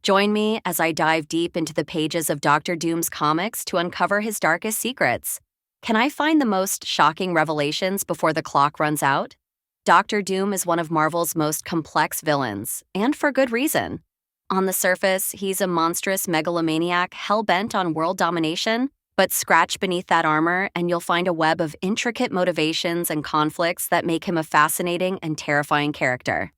Join me as I dive deep into the pages of Doctor Doom's comics to uncover his darkest secrets. Can I find the most shocking revelations before the clock runs out? Doctor Doom is one of Marvel's most complex villains, and for good reason. On the surface, he's a monstrous megalomaniac hell-bent on world domination, but scratch beneath that armor and you'll find a web of intricate motivations and conflicts that make him a fascinating and terrifying character.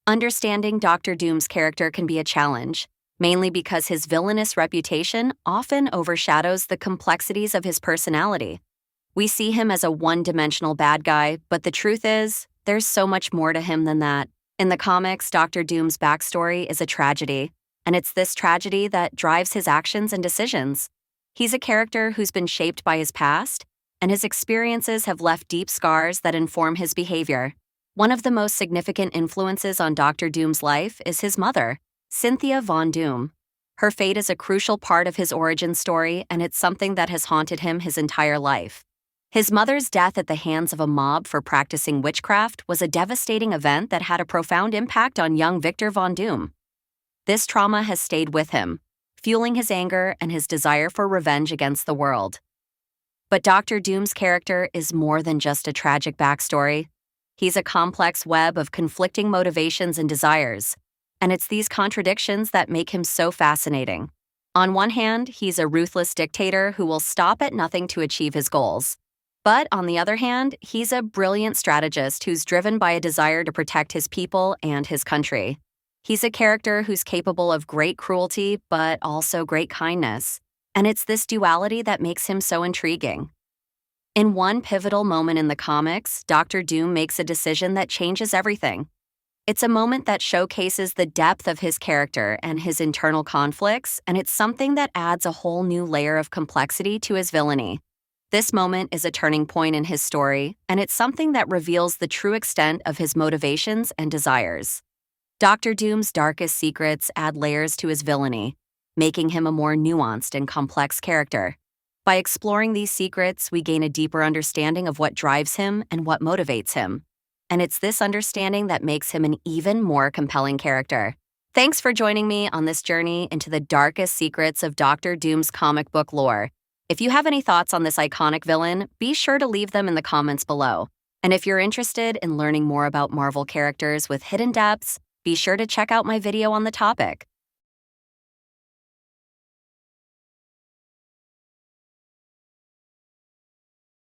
Understanding Doctor Doom's character can be a challenge, mainly because his villainous reputation often overshadows the complexities of his personality. We see him as a one-dimensional bad guy, but the truth is, there's so much more to him than that. In the comics, Doctor Doom's backstory is a tragedy, and it's this tragedy that drives his actions and decisions. He's a character who's been shaped by his past, and his experiences have left deep scars that inform his behavior. One of the most significant influences on Doctor Doom's life is his mother, Cynthia Von Doom. Her fate is a crucial part of his origin story, and it's something that has haunted him his entire life. His mother's death at the hands of a mob for practicing witchcraft was a devastating event that had a profound impact on young Victor Von Doom. This trauma has stayed with him, fueling his anger and his desire for revenge against the world. But Doctor Doom's character is more than just a tragic backstory. He's a complex web of conflicting motivations and desires, and it's these contradictions that make him so fascinating. On one hand, he's a ruthless dictator who will stop at nothing to achieve his goals. But on the other hand, he's a brilliant strategist who's driven by a desire to protect his people and his country. He's a character who's capable of great cruelty, but also great kindness. And it's this duality that makes him so intriguing. In one pivotal moment in the comics, Doctor Doom makes a decision that changes everything. It's a moment that showcases the depth of his character and his internal conflicts, and it's something that adds a whole new layer of complexity to his villainy. This moment is a turning point in his story, and it's something that reveals the true extent of his motivations and desires. Doctor Doom's darkest secrets add layers to his villainy, making him a more nuanced and complex character. By exploring these secrets, we gain a deeper understanding of what drives him and what motivates him. And it's this understanding that makes him an even more compelling character. Thanks for joining me on this journey into the darkest secrets of Doctor Doom's comic book lore. If you have any thoughts on this iconic villain, be sure to leave them in the comments below. And if you're interested in learning more about Marvel characters with hidden depths, be sure to check out my video on the topic.